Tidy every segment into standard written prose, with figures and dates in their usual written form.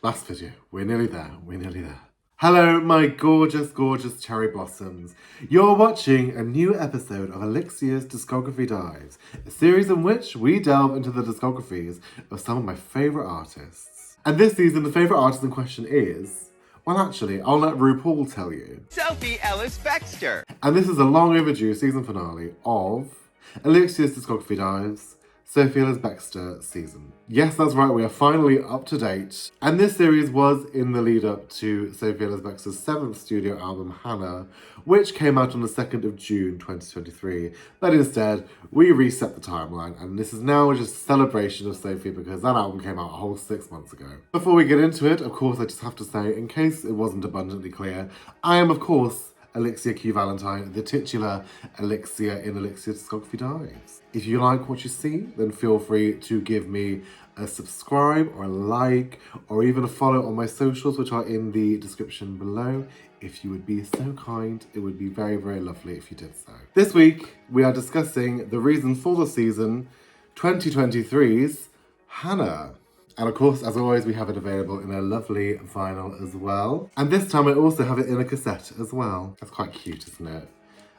Last video. We're nearly there. We're nearly there. Hello, my gorgeous, gorgeous cherry blossoms. You're watching a new episode of ElliXia's Discography Dives, a series in which we delve into the discographies of some of my favourite artists. And this season, the favourite artist in question is... well, actually, I'll let RuPaul tell you. Sophie Ellis-Bextor. And this is a long overdue season finale of ElliXia's Discography Dives, Sophie Ellis-Bextor season. Yes, that's right, we are finally up to date. And this series was in the lead up to Sophie Ellis-Bextor's 7th studio album, HANA, which came out on the 2nd of June 2023. But instead, we reset the timeline, and this is now just a celebration of Sophie because that album came out a whole 6 months ago. Before we get into it, of course, I just have to say, in case it wasn't abundantly clear, I am, of course, ElliXia Q Valentine, the titular ElliXia in ElliXia's Discography Dives. If you like what you see, then feel free to give me a subscribe or a like or even a follow on my socials, which are in the description below. If you would be so kind, it would be very, very lovely if you did so. This week, we are discussing the reason for the season 2023's HANA. And of course, as always, we have it available in a lovely vinyl as well. And this time I also have it in a cassette as well. That's quite cute, isn't it?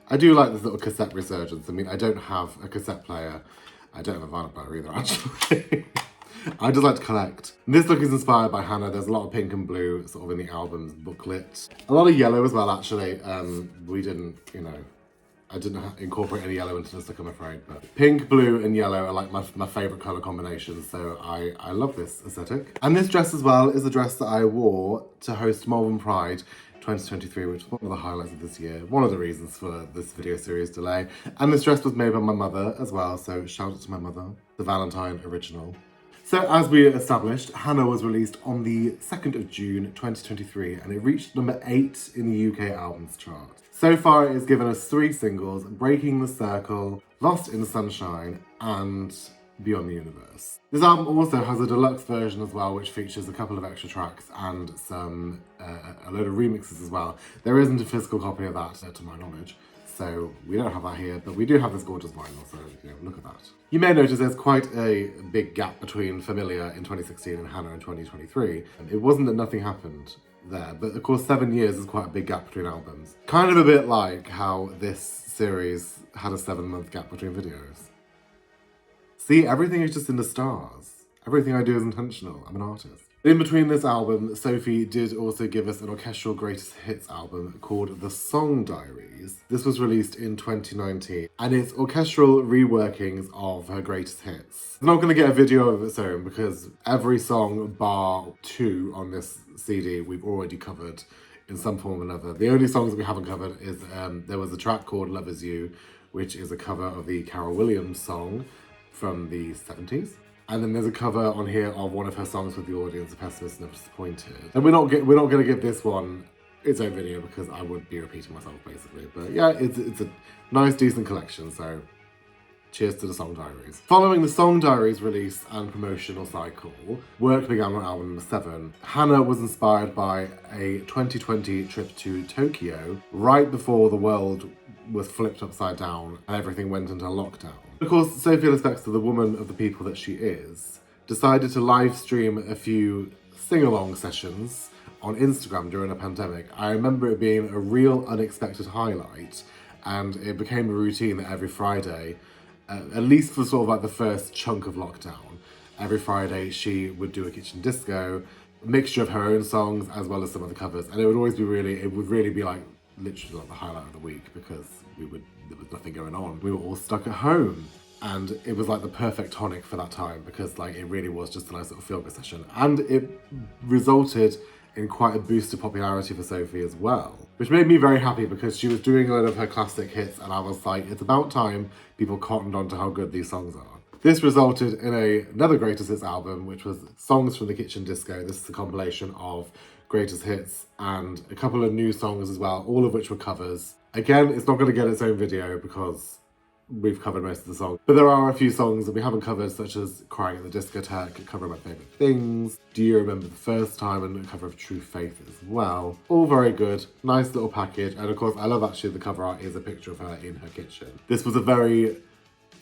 I do like this little cassette resurgence. I mean, I don't have a cassette player. I don't have a vinyl player either, actually. I just like to collect. This look is inspired by HANA. There's a lot of pink and blue sort of in the album's booklet. A lot of yellow as well, actually. We didn't, I didn't incorporate any yellow into this look, I'm afraid, but pink, blue, and yellow are like my favourite colour combinations, so I love this aesthetic. And this dress as well is a dress that I wore to host Malvern Pride 2023, which was one of the highlights of this year, one of the reasons for this video series delay. And this dress was made by my mother as well, so shout out to my mother, the Valentine original. So as we established, HANA was released on the 2nd of June 2023 and it reached number 8 in the UK albums chart. So far it has given us 3 singles, Breaking the Circle, Lost in the Sunshine and Beyond the Universe. This album also has a deluxe version as well, which features a couple of extra tracks and a load of remixes as well. There isn't a physical copy of that to my knowledge. So we don't have that here, but we do have this gorgeous vinyl, so look at that. You may notice there's quite a big gap between Familiar in 2016 and HANA in 2023. It wasn't that nothing happened there, but of course 7 years is quite a big gap between albums. Kind of a bit like how this series had a 7-month gap between videos. See, everything is just in the stars. Everything I do is intentional. I'm an artist. In between this album, Sophie did also give us an orchestral greatest hits album called The Song Diaries. This was released in 2019, and it's orchestral reworkings of her greatest hits. I'm not going to get a video of its own because every song bar 2 on this CD we've already covered in some form or another. The only songs that we haven't covered is there was a track called Love Is You, which is a cover of the Carol Williams song from the 70s. And then there's a cover on here of one of her songs with the audience, A Pessimist Never Disappointed. And we're not going to give this one its own video because I would be repeating myself basically. But yeah, it's a nice, decent collection, so cheers to the Song Diaries. Following the Song Diaries release and promotional cycle, work began on album number 7. HANA was inspired by a 2020 trip to Tokyo right before the world was flipped upside down and everything went into lockdown. Of course, Sophie Ellis-Bextor, the woman of the people that she is, decided to live stream a few sing-along sessions on Instagram during a pandemic. I remember it being a real unexpected highlight, and it became a routine that every Friday, at least for sort of like the first chunk of lockdown, every Friday she would do a kitchen disco, a mixture of her own songs as well as some other covers, and it would really be like literally like the highlight of the week because there was nothing going on. We were all stuck at home. And it was like the perfect tonic for that time because like it really was just a nice little feel-good session. And it resulted in quite a boost of popularity for Sophie as well, which made me very happy because she was doing a lot of her classic hits and I was like, it's about time people cottoned on to how good these songs are. This resulted in another greatest hits album, which was Songs from the Kitchen Disco. This is a compilation of greatest hits and a couple of new songs as well, all of which were covers. Again, it's not going to get its own video because we've covered most of the songs, but there are a few songs that we haven't covered, such as Crying at the Discotheque, a cover of My Favourite Things, Do You Remember the First Time, and a cover of True Faith as well. All very good, nice little package, and of course I love actually the cover art is a picture of her in her kitchen. This was a very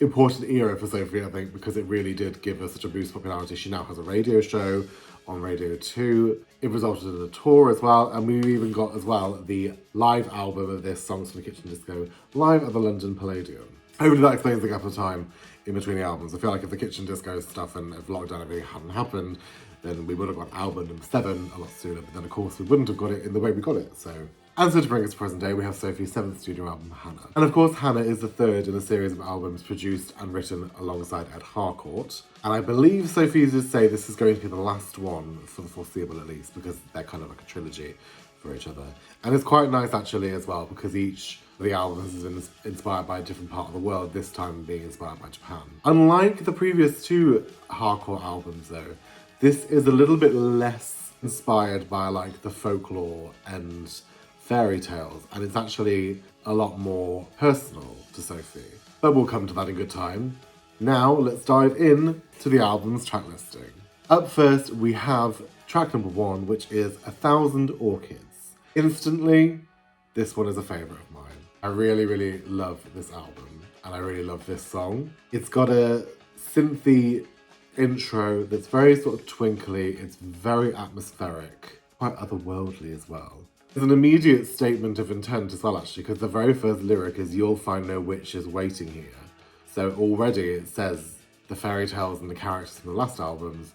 important era for Sophie, I think, because it really did give her such a boost of popularity. She now has a radio show on Radio 2. It resulted in a tour as well, and we even got as well the live album of this, Songs from the Kitchen Disco, live at the London Palladium. Hopefully that explains the gap of time in between the albums. I feel like if the Kitchen Disco stuff and if lockdown everything hadn't happened, then we would have got album number 7 a lot sooner, but then of course we wouldn't have got it in the way we got it, so. And so to bring us to present day, we have Sophie's 7th studio album, HANA. And of course, HANA is the 3rd in a series of albums produced and written alongside Ed Harcourt. And I believe Sophie did say this is going to be the last one, for the foreseeable at least, because they're kind of like a trilogy for each other. And it's quite nice actually as well, because each of the albums has been inspired by a different part of the world, this time being inspired by Japan. Unlike the previous 2 Harcourt albums though, this is a little bit less inspired by like the folklore and fairy tales, and it's actually a lot more personal to Sophie. But we'll come to that in good time. Now let's dive in to the album's track listing. Up first we have track number 1, which is 1,000 Orchids. Instantly, this one is a favourite of mine. I really love this album, and I really love this song. It's got a synthy intro that's very sort of twinkly, it's very atmospheric, quite otherworldly as well. There's an immediate statement of intent as well actually, because the very first lyric is "You'll find no witches waiting here." So already it says the fairy tales and the characters from the last albums,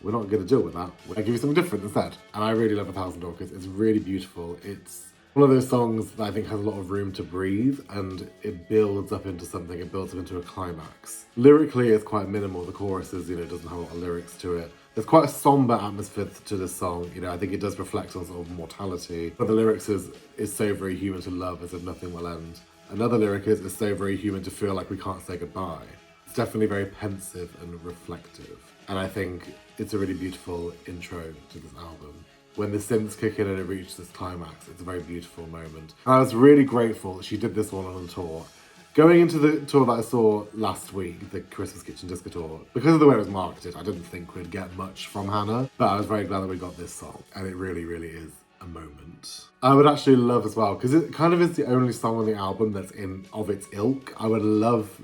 we're not going to deal with that. We're going to give you something different instead. And I really love 1,000 Orchids. It's really beautiful. It's one of those songs that I think has a lot of room to breathe, and it builds up into something. It builds up into a climax. Lyrically, it's quite minimal. The choruses, doesn't have a lot of lyrics to it. There's quite a somber atmosphere to this song. I think it does reflect on sort of mortality. But the lyrics is so very human to love as if nothing will end. Another lyric is so very human to feel like we can't say goodbye. It's definitely very pensive and reflective. And I think it's a really beautiful intro to this album. When the synths kick in and it reaches this climax, it's a very beautiful moment. And I was really grateful that she did this one on the tour. Going into the tour that I saw last week, the Christmas Kitchen Disco tour, because of the way it was marketed, I didn't think we'd get much from HANA, but I was very glad that we got this song, and it really is a moment. I would actually love as well, because it kind of is the only song on the album that's of its ilk. I would love,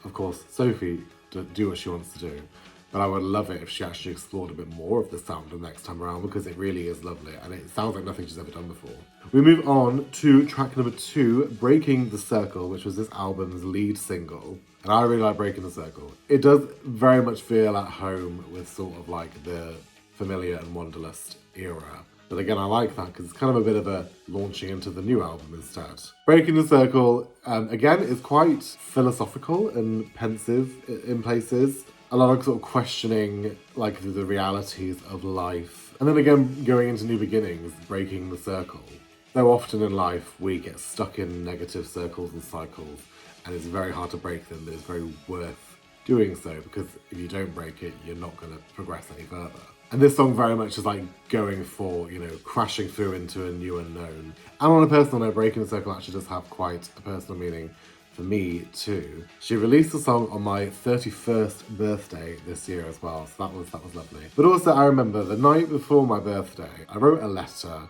of course, Sophie to do what she wants to do, but I would love it if she actually explored a bit more of the sound the next time around, because it really is lovely and it sounds like nothing she's ever done before. We move on to track number 2, Breaking the Circle, which was this album's lead single. And I really like Breaking the Circle. It does very much feel at home with sort of like the Familiar and Wanderlust era. But again, I like that because it's kind of a bit of a launching into the new album instead. Breaking the Circle, again, is quite philosophical and pensive in places. A lot of sort of questioning like the realities of life. And then again, going into new beginnings, breaking the circle. So often in life, we get stuck in negative circles and cycles, and it's very hard to break them, but it's very worth doing so, because if you don't break it, you're not going to progress any further. And this song very much is like going for, crashing through into a new unknown. And on a personal note, Breaking the Circle actually does have quite a personal meaning for me too. She released the song on my 31st birthday this year as well, so that was lovely. But also I remember the night before my birthday, I wrote a letter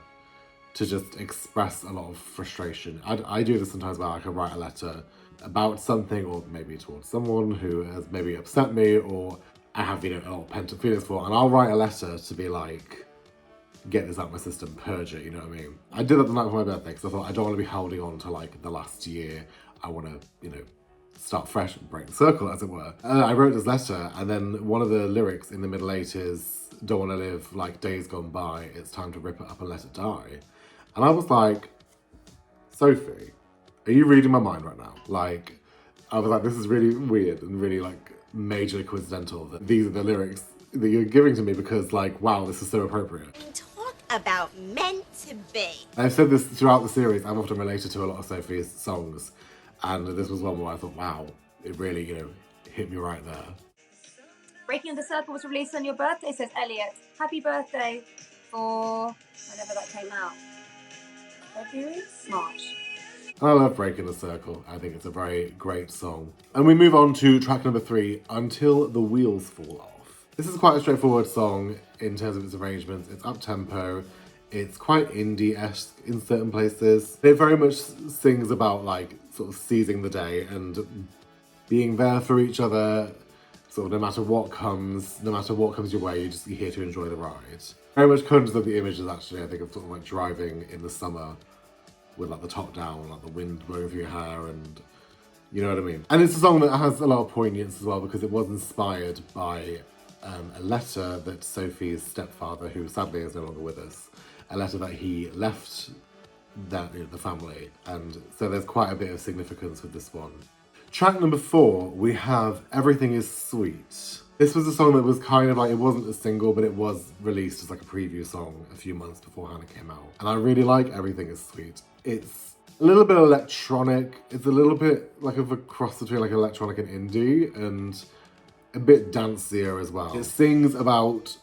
to just express a lot of frustration. I do this sometimes where I can write a letter about something, or maybe towards someone who has maybe upset me, or I have, a lot of pent-up feelings for, and I'll write a letter to be like, get this out of my system, purge it, you know what I mean? I did that the night before my birthday because I thought I don't want to be holding on to like the last year. I want to, start fresh and break the circle, as it were. I wrote this letter, and then one of the lyrics in the middle 8 is, don't want to live like days gone by, it's time to rip it up and let it die. And I was like, Sophie, are you reading my mind right now? Like, I was like, this is really weird and really like majorly coincidental that these are the lyrics that you're giving to me, because like, wow, this is so appropriate. Talk about meant to be. I've said this throughout the series, I'm often related to a lot of Sophie's songs, and this was one where I thought, wow, it really, hit me right there. Breaking the Circle was released on your birthday, says Elliot. Happy birthday for whenever that came out. February? March. And I love Breaking the Circle. I think it's a very great song. And we move on to track number 3, Until the Wheels Fall Off. This is quite a straightforward song in terms of its arrangements. It's up-tempo. It's quite indie-esque in certain places. It very much sings about like sort of seizing the day and being there for each other, sort of no matter what comes your way, you're here to enjoy the ride. Very much conjures up the images actually, I think, of sort of like driving in the summer with like the top down, like the wind blowing through your hair, and you know what I mean. And it's a song that has a lot of poignance as well because it was inspired by a letter that Sophie's stepfather, who sadly is no longer with us, a letter that he left the family, and so there's quite a bit of significance with this one. Track number 4, we have Everything Is Sweet. This was a song that was kind of like, it wasn't a single, but it was released as like a preview song a few months before HANA came out. And I really like Everything Is Sweet. It's a little bit electronic. It's a little bit like of a cross between like electronic and indie, and a bit dancier as well. It sings about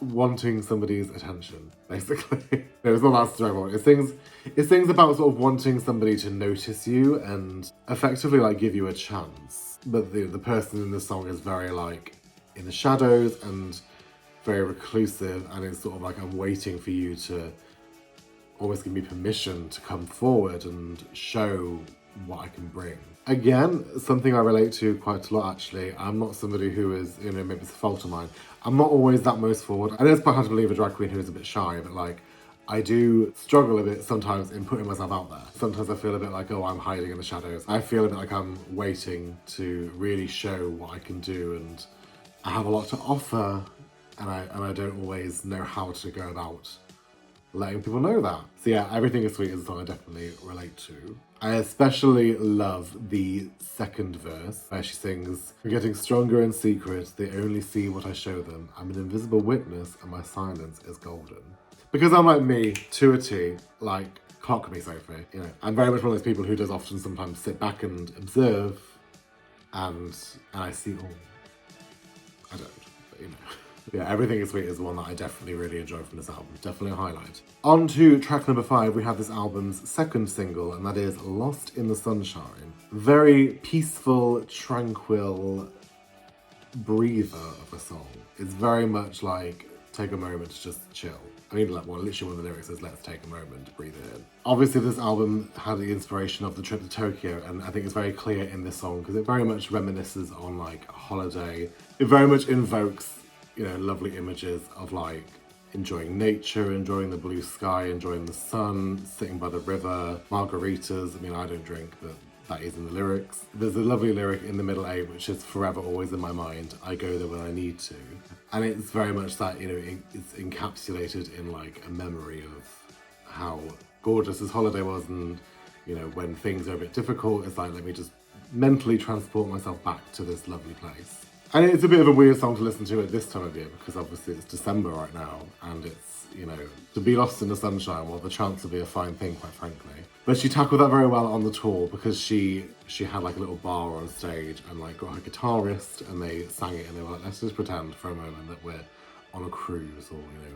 wanting somebody's attention, basically. No, it's not that straightforward. It sings about sort of wanting somebody to notice you and effectively like give you a chance. But the person in the song is very like in the shadows and very reclusive, and it's sort of like, I'm waiting for you to almost give me permission to come forward and show what I can bring. Again, something I relate to quite a lot actually. I'm not somebody who is, you know, maybe it's a fault of mine, I'm not always that most forward. I know it's quite hard to believe a drag queen who is a bit shy, but like, I do struggle a bit sometimes in putting myself out there. Sometimes I feel a bit like, oh, I'm hiding in the shadows. I feel a bit like I'm waiting to really show what I can do, and I have a lot to offer, and I don't always know how to go about letting people know that. So yeah, Everything Is Sweet is a song I definitely relate to. I especially love the second verse where she sings, "We're getting stronger in secret, they only see what I show them. I'm an invisible witness and my silence is golden." Because I'm like me, to a T, like, clock me, Sophie. You know, I'm very much one of those people who does often sometimes sit back and observe, and I see, oh, I don't, but you know. Yeah, Everything Is Sweet is one that I definitely really enjoy from this album. Definitely a highlight. On to track number 5, we have this album's second single, and that is Lost in the Sunshine. Very peaceful, tranquil breather of a song. It's very much like, take a moment to just chill. I mean, like, well, literally one of the lyrics is, let's take a moment to breathe it in. Obviously, this album had the inspiration of the trip to Tokyo, and I think it's very clear in this song because it very much reminisces on like a holiday. It very much invokes, you know, lovely images of like enjoying nature, enjoying the blue sky, enjoying the sun, sitting by the river, margaritas. I mean, I don't drink, but that is in the lyrics. There's a lovely lyric in the middle A, which is forever always in my mind. I go there when I need to. And it's very much that, you know, it's encapsulated in like a memory of how gorgeous this holiday was, and, you know, when things are a bit difficult, it's like, let me just mentally transport myself back to this lovely place. And it's a bit of a weird song to listen to at this time of year because obviously it's December right now, and it's, you know, to be lost in the sunshine, well, the chance would be a fine thing, quite frankly. But she tackled that very well on the tour because she had like a little bar on stage and like got her guitarist, and they sang it, and they were like, let's just pretend for a moment that we're on a cruise or, you know,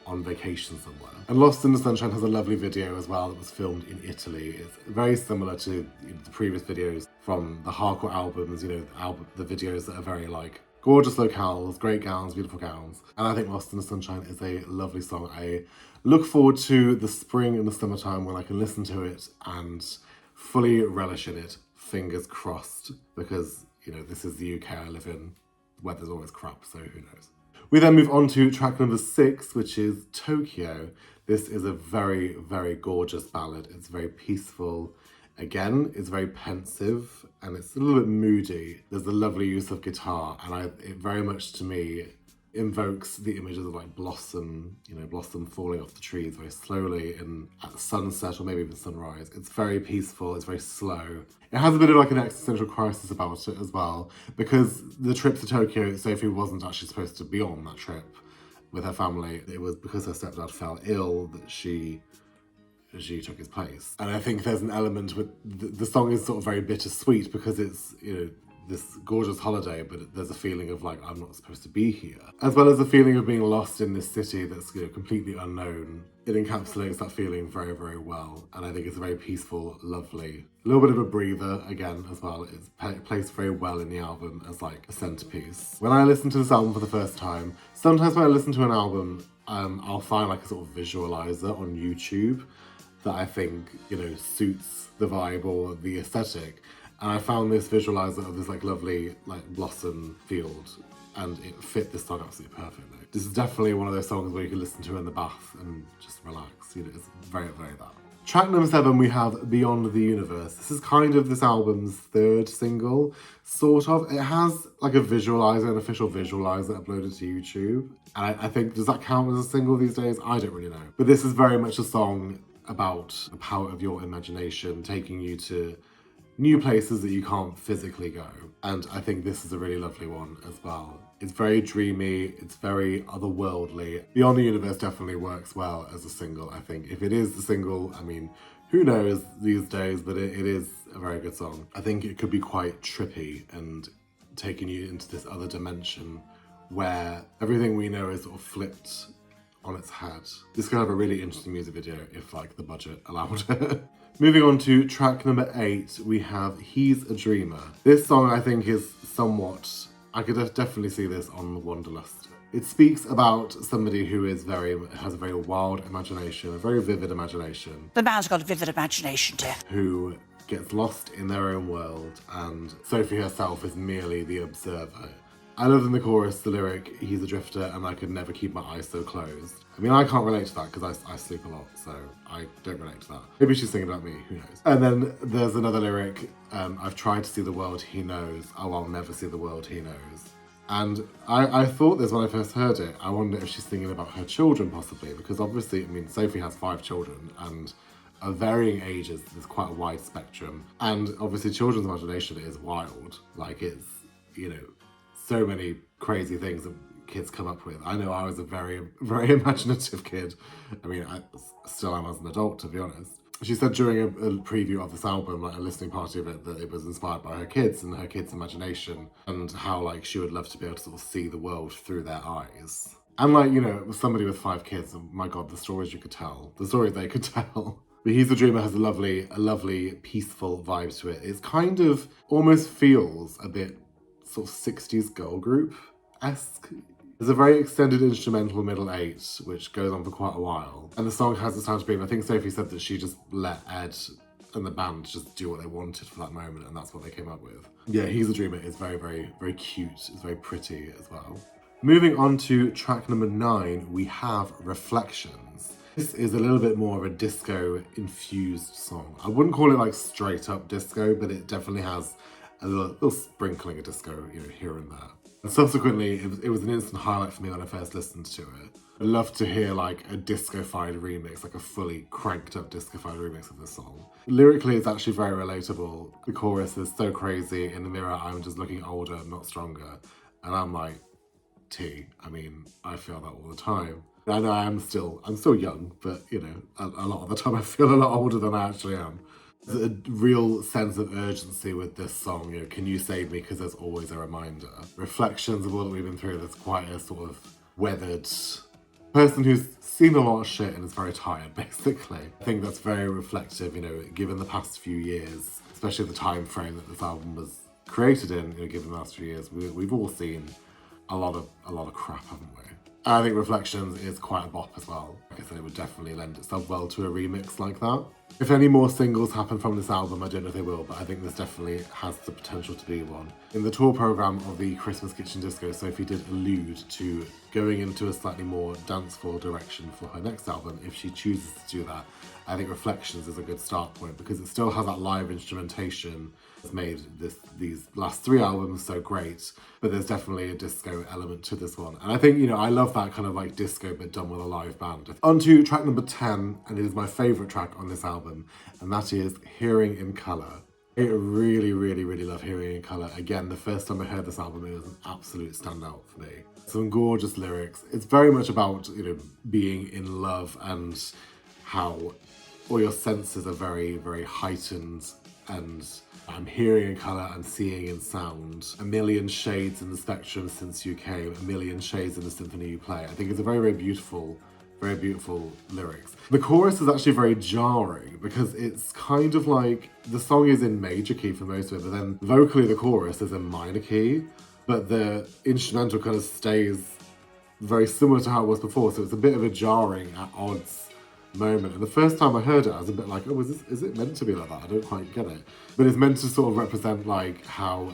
on vacation somewhere. And Lost in the Sunshine has a lovely video as well that was filmed in Italy. It's very similar to, you know, the previous videos from the hardcore albums, you know, the videos that are very like gorgeous locales, great gowns, beautiful gowns. And I think Lost in the Sunshine is a lovely song. I look forward to the spring and the summertime when I can listen to it and fully relish in it, fingers crossed, because, you know, this is the UK I live in. The weather's always crap, so who knows. We then move on to track number 6, which is Tokyo. This is a very, very gorgeous ballad. It's very peaceful. Again, it's very pensive and it's a little bit moody. There's a lovely use of guitar, and it very much, to me, invokes the images of like blossom, you know, blossom falling off the trees very slowly at sunset or maybe even sunrise. It's very peaceful, it's very slow. It has a bit of like an existential crisis about it as well, because the trip to Tokyo, Sophie wasn't actually supposed to be on that trip with her family. It was because her stepdad fell ill that she took his place. And I think there's an element with the song is sort of very bittersweet because it's, you know, this gorgeous holiday, but there's a feeling of like, I'm not supposed to be here. As well as a feeling of being lost in this city that's, you know, completely unknown. It encapsulates that feeling very, very well. And I think it's a very peaceful, lovely, a little bit of a breather again as well. It's placed very well in the album as like a centerpiece. When I listen to this album for the first time, sometimes when I listen to an album, I'll find like a sort of visualizer on YouTube that I think, you know, suits the vibe or the aesthetic. And I found this visualizer of this like lovely like blossom field, and it fit this song absolutely perfectly. This is definitely one of those songs where you can listen to in the bath and just relax. You know, it's very, very that. Track number 7, we have Beyond the Universe. This is kind of this album's third single, sort of. It has like a visualizer, an official visualizer uploaded to YouTube. And I think, does that count as a single these days? I don't really know. But this is very much a song about the power of your imagination, taking you to new places that you can't physically go. And I think this is a really lovely one as well. It's very dreamy, it's very otherworldly. Beyond the Universe definitely works well as a single, I think. If it is the single, I mean, who knows these days, but it is a very good song. I think it could be quite trippy and taking you into this other dimension where everything we know is sort of flipped on its head. This could have a really interesting music video if like the budget allowed it. Moving on to track number 8, we have He's a Dreamer. This song I think is somewhat, I could definitely see this on the Wanderlust. It speaks about somebody who is has a very wild imagination, a very vivid imagination. The man's got a vivid imagination, dear. Who gets lost in their own world, and Sophie herself is merely the observer. I love in the chorus the lyric, he's a drifter and I could never keep my eyes so closed. I mean, I can't relate to that because I sleep a lot, so I don't relate to that. Maybe she's singing about me, who knows. And then there's another lyric, I've tried to see the world he knows, oh, I'll never see the world he knows. And I thought this when I first heard it. I wonder if she's thinking about her children possibly, because obviously, I mean, Sophie has 5 children and of varying ages, there's quite a wide spectrum. And obviously children's imagination is wild. Like it's, you know, so many crazy things that kids come up with. I know I was a very, very imaginative kid. I mean, I still am as an adult, to be honest. She said during a preview of this album, like a listening party of it, that it was inspired by her kids and her kids' imagination and how like she would love to be able to sort of see the world through their eyes. And like, you know, somebody with 5 kids, oh my God, the stories you could tell, the stories they could tell. But He's a Dreamer has a lovely, peaceful vibe to it. It's kind of almost feels a bit sort of 60s girl group-esque. There's a very extended instrumental middle 8, which goes on for quite a while. And the song has the sound to be, I think Sophie said that she just let Ed and the band just do what they wanted for that moment, and that's what they came up with. Yeah, He's a Dreamer is very, very, very cute. It's very pretty as well. Moving on to track number 9, we have Reflections. This is a little bit more of a disco-infused song. I wouldn't call it like straight up disco, but it definitely has a little sprinkling of disco, you know, here and there. And subsequently, it was an instant highlight for me when I first listened to it. I'd love to hear like a disco-fied remix, like a fully cranked up disco-fied remix of this song. Lyrically, it's actually very relatable. The chorus is so crazy, in the mirror, I'm just looking older, not stronger. And I'm like, I mean, I feel that all the time. I know I'm still young, but you know, a lot of the time I feel a lot older than I actually am. There's a real sense of urgency with this song, you know, can you save me because there's always a reminder. Reflections of all that we've been through, there's quite a sort of weathered person who's seen a lot of shit and is very tired, basically. I think that's very reflective, you know, given the past few years, especially the time frame that this album was created in, you know, given the last few years, we've all seen a lot of crap, haven't we? I think Reflections is quite a bop as well. Like I said, it would definitely lend itself well to a remix like that. If any more singles happen from this album, I don't know if they will, but I think this definitely has the potential to be one. In the tour programme of the Christmas Kitchen Disco, Sophie did allude to going into a slightly more danceful direction for her next album if she chooses to do that. I think Reflections is a good start point because it still has that live instrumentation that's made these last 3 albums so great, but there's definitely a disco element to this one. And I think, you know, I love that kind of like disco but done with a live band. On to track number 10, and it is my favourite track on this album, and that is Hearing in Colour. I really, really, really love Hearing in Colour. Again, the first time I heard this album, it was an absolute standout for me. Some gorgeous lyrics. It's very much about, you know, being in love and how all your senses are very, very heightened, and I'm hearing in colour, I'm seeing in sound. A million shades in the spectrum since you came, a million shades in the symphony you play. I think it's a very, very beautiful lyrics. The chorus is actually very jarring because it's kind of like, the song is in major key for most of it, but then vocally the chorus is in minor key, but the instrumental kind of stays very similar to how it was before, so it's a bit of a jarring at odds moment. And the first time I heard it, I was a bit like, oh, is it meant to be like that? I don't quite get it. But it's meant to sort of represent like how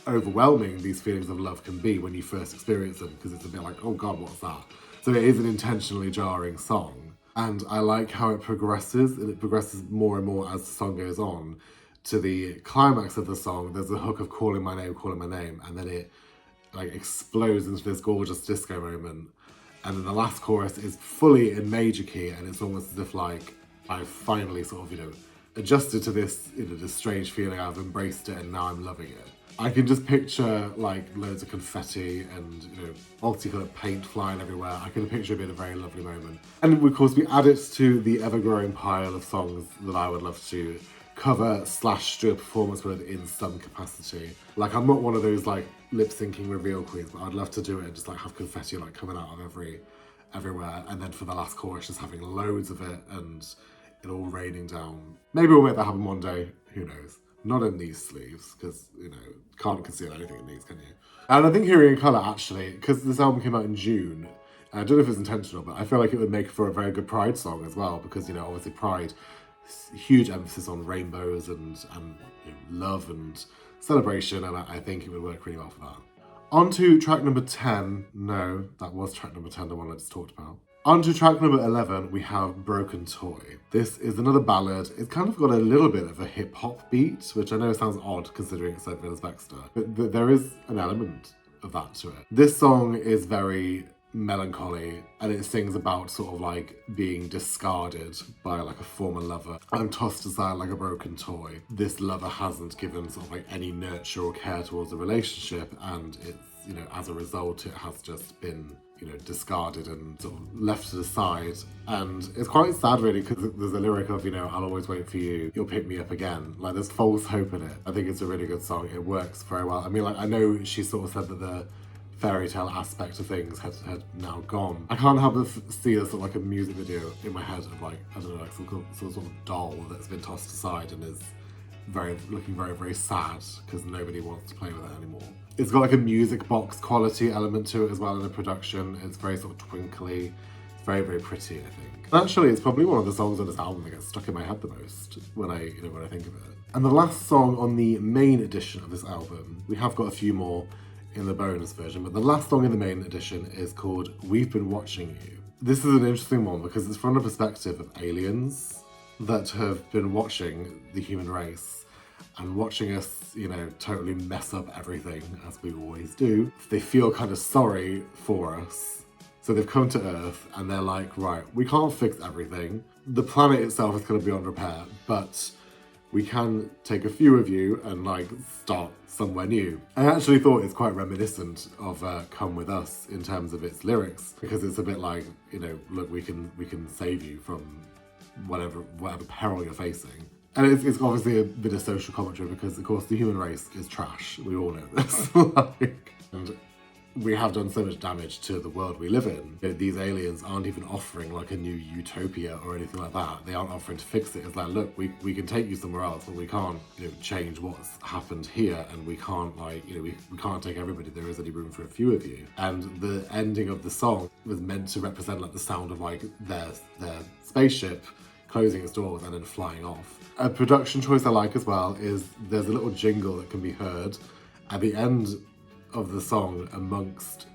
overwhelming these feelings of love can be when you first experience them, because it's a bit like, oh God, what's that? So it is an intentionally jarring song. And I like how it progresses, and it progresses more and more as the song goes on. To the climax of the song, there's a hook of calling my name, and then it like explodes into this gorgeous disco moment. And then the last chorus is fully in major key, and it's almost as if like I've finally sort of, you know, adjusted to this, you know, this strange feeling. I've embraced it and now I'm loving it. I can just picture like loads of confetti and, you know, multicolored paint flying everywhere. I can picture it being a very lovely moment. And of course we add it to the ever-growing pile of songs that I would love to cover / do a performance with in some capacity. Like, I'm not one of those like lip syncing reveal queens, but I'd love to do it and just like have confetti like coming out of everywhere, and then for the last chorus just having loads of it and it all raining down. Maybe we'll make that happen one day, who knows. Not in these sleeves, because, you know, can't conceal anything in these, can you? And I think Hearing in Colour, actually, because this album came out in June, and I don't know if it's intentional, but I feel like it would make for a very good Pride song as well, because, you know, obviously Pride, huge emphasis on rainbows and you know, love and celebration, and I think it would work really well for that. On to track number 10. No, that was track number 10, the one I just talked about. On to track number 11, we have Broken Toy. This is another ballad. It's kind of got a little bit of a hip-hop beat, which I know sounds odd considering it's Sophie Ellis-Bextor, but there is an element of that to it. This song is very melancholy, and it sings about sort of like being discarded by like a former lover and tossed aside like a broken toy. This lover hasn't given sort of like any nurture or care towards the relationship, and it's, you know, as a result it has just been, you know, discarded and sort of left to the side. And it's quite sad really, because there's a lyric of, you know, I'll always wait for you, you'll pick me up again. Like, there's false hope in it. I think it's a really good song. It works very well. I mean, like, I know she sort of said that the fairy tale aspect of things had now gone. I can't help but see this like a music video in my head of like, I don't know, like some sort of doll that's been tossed aside and is looking very, very sad because nobody wants to play with it anymore. It's got like a music box quality element to it as well in the production. It's very sort of twinkly. It's very, very pretty, I think. And actually, it's probably one of the songs on this album that gets stuck in my head the most when I think of it. And the last song on the main edition of this album, we have got a few more in the bonus version, but the last song in the main edition is called We've Been Watching You. This is an interesting one because it's from the perspective of aliens that have been watching the human race and watching us, you know, totally mess up everything, as we always do. They feel kind of sorry for us. So they've come to Earth and they're like, right, we can't fix everything. The planet itself is going to be on repair, but we can take a few of you and like start somewhere new. I actually thought it's quite reminiscent of Come With Us in terms of its lyrics, because it's a bit like, you know, look, we can save you from whatever peril you're facing. And it's obviously a bit of social commentary because, of course, the human race is trash. We all know this. And we have done so much damage to the world we live in. These aliens aren't even offering like a new utopia or anything like that. They aren't offering to fix it. It's like, look, we can take you somewhere else, but we can't, you know, change what's happened here, and we can't like, you know, we can't take everybody. There is only room for a few of you. And the ending of the song was meant to represent like the sound of like their spaceship closing its doors and then flying off. A production choice I like as well is there's a little jingle that can be heard at the end of the song amongst,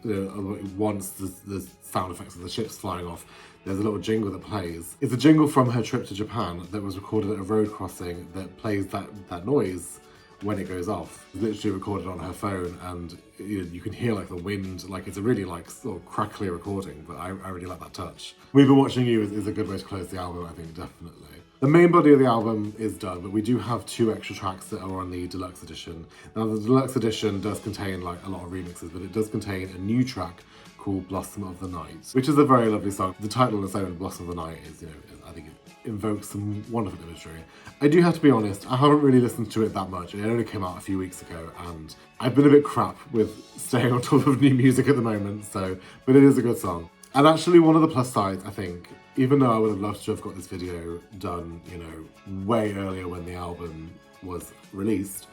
once the sound effects of the ships flying off, there's a little jingle that plays. It's a jingle from her trip to Japan that was recorded at a road crossing that plays that noise when it goes off. It's literally recorded on her phone, and you can hear like the wind, like it's a really like sort of crackly recording, but I really like that touch. We've Been Watching You is a good way to close the album, I think, definitely. The main body of the album is done, but we do have 2 extra tracks that are on the deluxe edition. Now the deluxe edition does contain like a lot of remixes, but it does contain a new track called Blossom of the Night, which is a very lovely song. The title of the song, Blossom of the Night, is, you know, I think it invokes some wonderful imagery. I do have to be honest, I haven't really listened to it that much. It only came out a few weeks ago, and I've been a bit crap with staying on top of new music at the moment, but it is a good song. And actually one of the plus sides, I think, even though I would have loved to have got this video done, you know, way earlier when the album was released,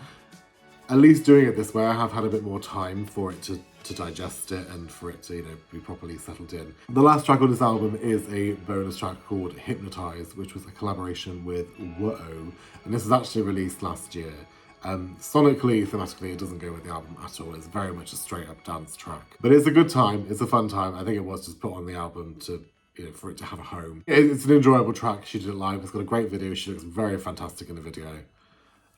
at least doing it this way, I have had a bit more time for it to digest it and for it to, be properly settled in. The last track on this album is a bonus track called Hypnotize, which was a collaboration with Whoa, and this was actually released last year. Sonically, thematically, it doesn't go with the album at all. It's very much a straight up dance track. But it's a good time, it's a fun time. I think it was just put on the album to, for it to have a home. It's an enjoyable track. She did it live. It's got a great video. She looks very fantastic in the video.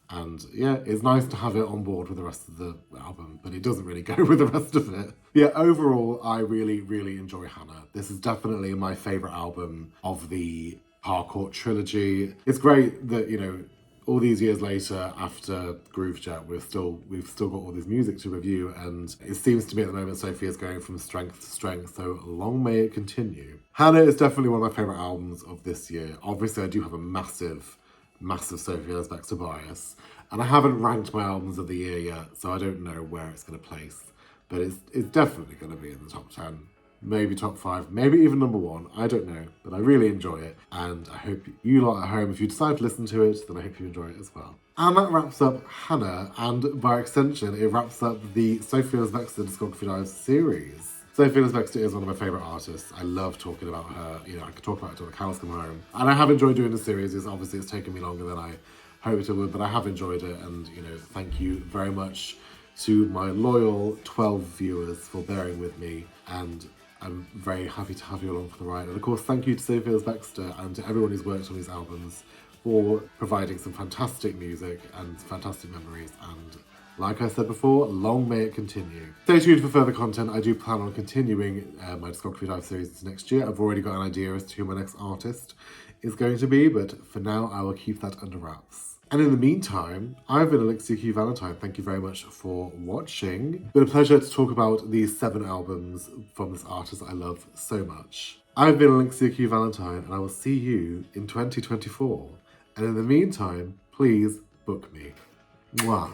And yeah, it's nice to have it on board with the rest of the album, but it doesn't really go with the rest of it. Yeah, overall, I really, really enjoy HANA. This is definitely my favourite album of the Harcourt trilogy. It's great that, all these years later, after Groove Jet, we've still got all this music to review, and it seems to me at the moment Sophie is going from strength to strength, so long may it continue. HANA is definitely one of my favourite albums of this year. Obviously, I do have a massive Sophie Ellis-Bextor bias, and I haven't ranked my albums of the year yet, so I don't know where it's going to place, but it's definitely going to be in the top 10. Maybe top 5, maybe even number 1, I don't know, but I really enjoy it, and I hope you lot at home, if you decide to listen to it, then I hope you enjoy it as well. And that wraps up HANA, and by extension, it wraps up the Sophie Ellis-Bextor Discography Dives series. Sophie Ellis-Bextor is one of my favourite artists. I love talking about her, I could talk about it till the cows come home. And I have enjoyed doing the series, obviously it's taken me longer than I hoped it would, but I have enjoyed it, and thank you very much to my loyal 12 viewers for bearing with me, and I'm very happy to have you along for the ride. And of course, thank you to Sophie Ellis-Bextor and to everyone who's worked on these albums for providing some fantastic music and fantastic memories. And like I said before, long may it continue. Stay tuned for further content. I do plan on continuing my Discography Dive series into next year. I've already got an idea as to who my next artist is going to be, but for now, I will keep that under wraps. And in the meantime, I've been ElliXia Q Valentine. Thank you very much for watching. It's been a pleasure to talk about these 7 albums from this artist I love so much. I've been ElliXia Q Valentine, and I will see you in 2024. And in the meantime, please book me. Mwah.